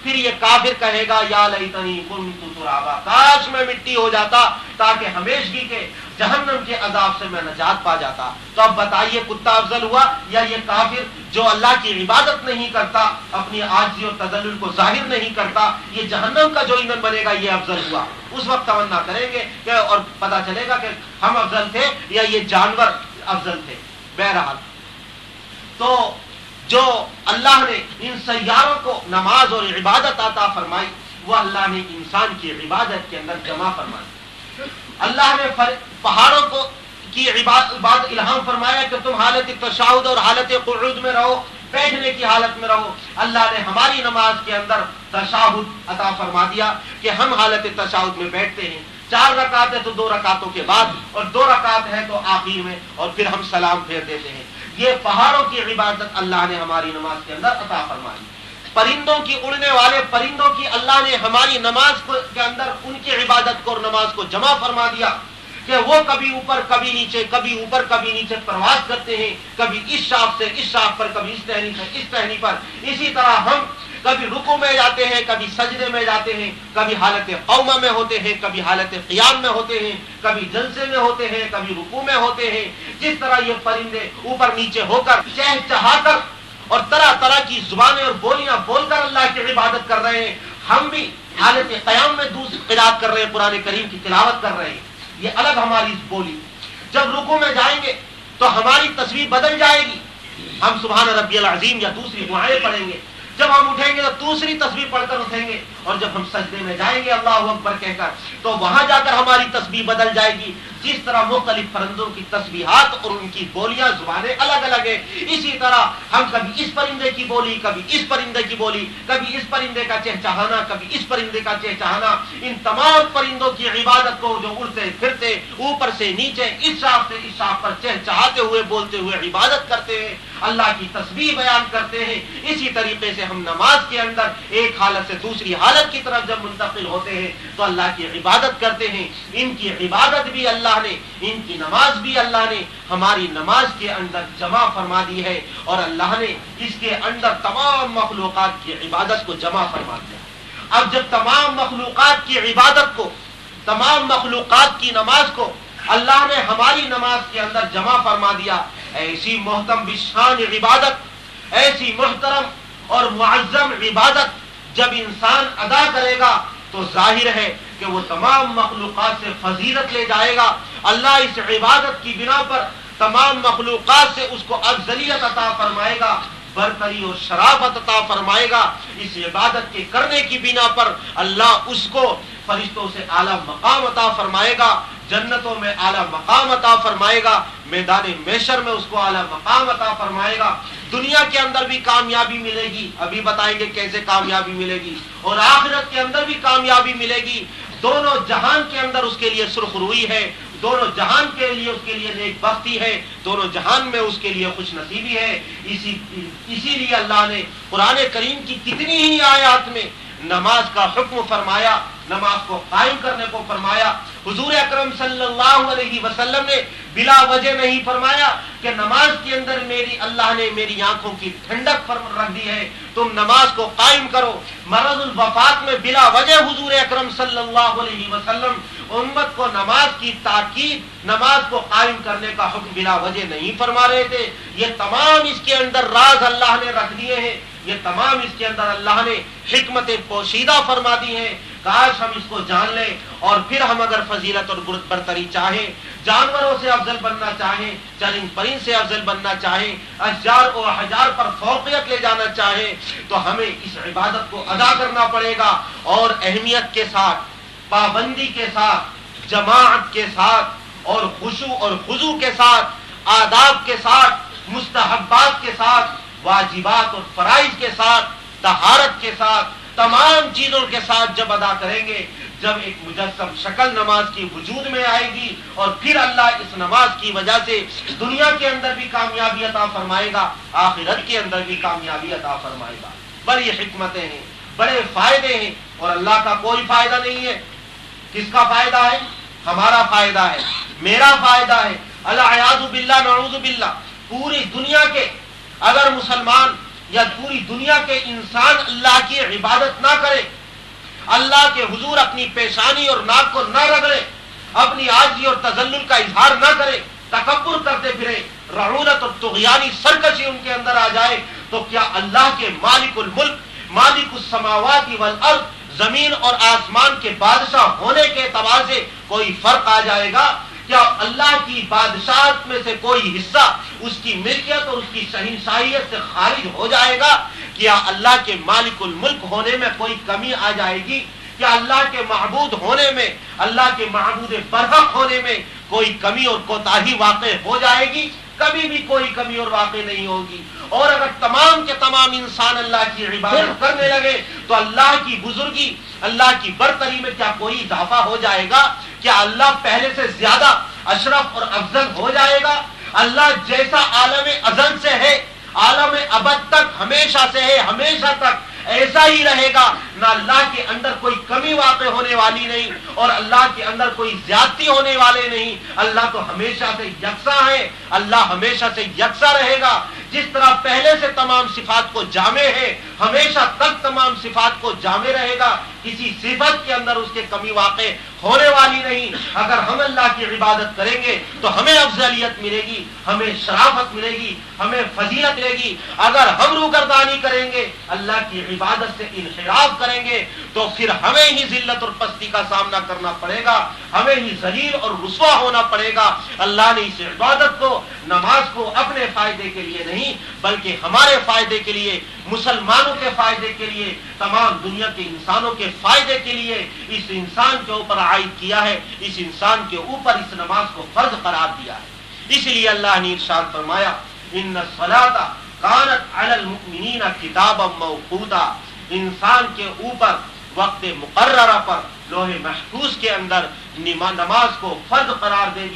پھر یہ کافر کہے گا یا لیتنی کنت ترابا، کاش میں مٹی ہو جاتا تاکہ ہمیشگی کے جہنم کے عذاب سے میں نجات پا جاتا۔ تو اب بتائیے کتا افضل ہوا یا یہ کافر جو اللہ کی عبادت نہیں کرتا، اپنی عاجزی اور تذلل کو ظاہر نہیں کرتا، یہ جہنم کا جو ایندھن بنے گا یہ افضل ہوا۔ اس وقت تمنا کریں گے کہ اور پتہ چلے گا کہ ہم افضل تھے یا یہ جانور افضل تھے۔ بہرحال تو جو اللہ نے ان سیاروں کو نماز اور عبادت عطا فرمائی، وہ اللہ نے انسان کی عبادت کے اندر جمع فرمائی۔ اللہ نے پہاڑوں کو کی عبادت الہام فرمایا کہ تم حالت تشہد اور حالت قعود میں رہو، بیٹھنے کی حالت میں رہو۔ اللہ نے ہماری نماز کے اندر تشہد عطا فرما دیا کہ ہم حالت تشہد میں بیٹھتے ہیں، 4 رکعت ہے تو 2 رکعتوں کے بعد اور 2 رکعت ہے تو آخر میں، اور پھر ہم سلام پھیر دیتے ہیں۔ یہ پہاڑوں کی عبادت اللہ نے ہماری نماز کے اندر عطا فرمائی۔ پرندوں کی، اڑنے والے پرندوں کی اللہ نے ہماری نماز کے اندر ان کی عبادت کو اور نماز کو جمع فرما دیا کہ وہ کبھی اوپر کبھی نیچے، کبھی اوپر کبھی نیچے پرواز کرتے ہیں، کبھی اس شاخ سے اس شاخ پر، کبھی اس ٹہنی سے اس ٹہنی پر۔ اسی طرح ہم کبھی رکوع میں جاتے ہیں، کبھی سجدے میں جاتے ہیں، کبھی حالت قومہ میں ہوتے ہیں، کبھی حالت قیام میں ہوتے ہیں، کبھی جلسے میں ہوتے ہیں، کبھی رکوع میں ہوتے ہیں۔ جس طرح یہ پرندے اوپر نیچے ہو کر، چہچہا کر اور طرح طرح کی زبانیں اور بولیاں بول کر اللہ کی عبادت کر رہے ہیں، ہم بھی حالت قیام میں دوسری قرات کر رہے ہیں، قرآن کریم کی تلاوت کر رہے ہیں۔ یہ الگ ہماری بولی۔ جب رکوع میں جائیں گے تو ہماری تصویر بدل جائے گی، ہم سبحان ربی العظیم یا دوسری دعائیں پڑھیں گے۔ جب ہم اٹھیں گے تو دوسری تسبیح پڑھ کر اٹھیں گے، اور جب ہم سجدے میں جائیں گے اللہ اکبر کہہ کر تو وہاں جا کر ہماری تسبیح بدل جائے گی۔ جس طرح مختلف پرندوں کی تسبیحات اور ان کی بولیاں، زبانیں الگ الگ ہیں، اسی طرح ہم کبھی اس پرندے کی بولی، کبھی اس پرندے کی بولی، کبھی اس پرندے کا چہچہانا، کبھی اس پرندے کا چہچہانا، ان تمام پرندوں کی عبادت کو جو اڑتے پھرتے اوپر سے نیچے، اس شاخ سے اس شاخ پر چہچہاتے ہوئے بولتے ہوئے عبادت کرتے ہیں، اللہ کی تسبیح بیان کرتے ہیں۔ اسی طریقے سے ہم نماز کے اندر ایک حالت سے دوسری حالت کی طرف جب منتقل ہوتے ہیں تو اللہ کی عبادت کرتے ہیں۔ ان کی عبادت بھی اللہ نے، ان کی نماز بھی اللہ نے ہماری نماز کے اندر جمع فرما دی ہے، اور اللہ نے اس کے اندر تمام مخلوقات کی عبادت کو جمع فرما دیا۔ اب جب تمام مخلوقات کی عبادت کو، تمام مخلوقات کی نماز کو اللہ نے ہماری نماز کے اندر جمع فرما دیا، ایسی محترم بشان عبادت، ایسی محترم اور معظم عبادت جب انسان ادا کرے گا تو ظاہر ہے کہ وہ تمام مخلوقات سے فضیلت لے جائے گا۔ اللہ اس عبادت کی بنا پر تمام مخلوقات سے اس کو افضلیت عطا فرمائے گا، برتری اور شرافت عطا فرمائے گا۔ اس عبادت کے کرنے کی بنا پر اللہ اس کو فرشتوں سے اعلیٰ مقام عطا فرمائے گا، جنتوں میں اعلیٰ مقام عطا فرمائے گا، میدان محشر میں اس کو اعلیٰ مقام عطا فرمائے گا۔ دنیا کے اندر بھی کامیابی ملے گی، ابھی بتائیں گے کیسے کامیابی ملے گی، اور آخرت کے اندر بھی کامیابی ملے گی۔ دونوں جہان کے اندر اس کے لیے سرخ روئی ہے، دونوں جہان کے لیے اس کے لیے نیک بختی ہے، دونوں جہان میں اس کے لیے خوش نصیبی ہے۔ اسی لیے اللہ نے قرآن کریم کی کتنی ہی آیات میں نماز کا حکم فرمایا، نماز کو قائم کرنے کو فرمایا۔ حضور اکرم صلی اللہ علیہ وسلم نے بلا وجہ نہیں فرمایا کہ نماز کے اندر اللہ نے میری آنکھوں کی ٹھنڈک رکھ دی ہے، تم نماز کو قائم کرو۔ مرض الوفات میں بلا وجہ حضور اکرم صلی اللہ علیہ وسلم امت کو نماز کی تاکید، نماز کو قائم کرنے کا حکم بلا وجہ نہیں فرما رہے تھے۔ یہ تمام اس کے اندر راز اللہ نے رکھ دیے ہیں، یہ تمام اس کے اندر اللہ نے حکمت پوشیدہ فرما دی ہیں۔ کاش ہم اس کو جان لیں، اور پھر ہم اگر فضیلت اور برتری چاہیں، جانوروں سے افضل بننا چاہیں، چرند پرند سے افضل بننا چاہیں، اشجار و احجار پر فوقیت لے جانا چاہیں، تو ہمیں اس عبادت کو ادا کرنا پڑے گا، اور اہمیت کے ساتھ، پابندی کے ساتھ، جماعت کے ساتھ، اور خشوع اور خضوع کے ساتھ، آداب کے ساتھ، مستحبات کے ساتھ، واجبات اور فرائض کے ساتھ، طہارت کے ساتھ، تمام چیزوں کے ساتھ جب ادا کریں گے، جب ایک مجسم شکل نماز کی وجود میں آئے گی، اور پھر اللہ اس نماز کی وجہ سے دنیا کے اندر بھی کامیابی عطا فرمائے گا، آخرت کے اندر بھی کامیابی عطا فرمائے گا۔ بڑی حکمتیں ہیں، بڑے فائدے ہیں، اور اللہ کا کوئی فائدہ نہیں ہے۔ کس کا فائدہ ہے؟ ہمارا فائدہ ہے، میرا فائدہ ہے۔ العیاذ باللہ، نعوذ باللہ، پوری دنیا کے اگر مسلمان یا پوری دنیا کے انسان اللہ کی عبادت نہ کرے، اللہ کے حضور اپنی پیشانی اور ناک کو نہ رگڑے، اپنی عاجزی اور تذلل کا اظہار نہ کرے، تکبر کرتے پھرے، رعونت اور طغیانی سرکشی ان کے اندر آ جائے، تو کیا اللہ کے مالک الملک، مالک السماوات والارض، زمین اور آسمان کے بادشاہ ہونے کے اعتبار سے کوئی فرق آ جائے گا؟ کیا اللہ کی بادشاہت میں سے کوئی حصہ اس کی ملکیت اور اس کی شہنشاہیت سے خارج ہو جائے گا؟ کیا اللہ کے مالک الملک ہونے میں کوئی کمی آ جائے گی؟ کیا اللہ کے معبود ہونے میں، اللہ کے معبود برحق ہونے میں کوئی کمی اور کوتاہی واقع ہو جائے گی؟ کبھی بھی کوئی کمی اور واقع نہیں ہوگی۔ اور اگر تمام کے تمام انسان اللہ کی عبادت کرنے لگے تو اللہ کی بزرگی، اللہ کی برتری میں کیا کوئی اضافہ ہو جائے گا؟ کیا اللہ پہلے سے زیادہ اشرف اور افضل ہو جائے گا؟ اللہ جیسا عالم ازل سے ہے، عالم ابد تک، ہمیشہ سے ہے، ہمیشہ تک ایسا ہی رہے گا۔ نہ اللہ کے اندر کوئی کمی واقع ہونے والی نہیں اور اللہ کے اندر کوئی زیادتی ہونے والے نہیں۔ اللہ تو ہمیشہ سے یکساں ہے، اللہ ہمیشہ سے یکساں رہے گا۔ جس طرح پہلے سے تمام صفات کو جامع ہے، ہمیشہ تک تمام صفات کو جامع رہے گا، کسی صفت کے اندر اس کے کمی واقع ہونے والی نہیں۔ اگر ہم اللہ کی عبادت کریں گے تو ہمیں افضلیت ملے گی، ہمیں شرافت ملے گی، ہمیں فضیلت ملے گی۔ اگر ہم روگردانی کریں گے، اللہ کی عبادت سے انحراف کریں گے، تو پھر ہمیں ہی ذلت اور پستی کا سامنا کرنا پڑے گا، ہمیں ہی ذلیل اور رسوا ہونا پڑے گا۔ اللہ نے اس عبادت کو، نماز کو اپنے فائدے کے لیے نہیں بلکہ ہمارے فائدے کے لیے، مسلمانوں کے فائدے کے لیے، تمام دنیا کے انسانوں کے فائدے کے لیے اس انسان کے اوپر عائد کیا ہے، اس انسان کے اوپر اس نماز کو فرض قرار دیا ہے۔ اس لیے اللہ نے ارشاد فرمایا، ان الصلاۃ کانت علی المؤمنین کتابا موقوتا، انسان کے اوپر وقت مقررہ پر لوح محفوظ کے اندر نماز کو فرض قرار دے دیا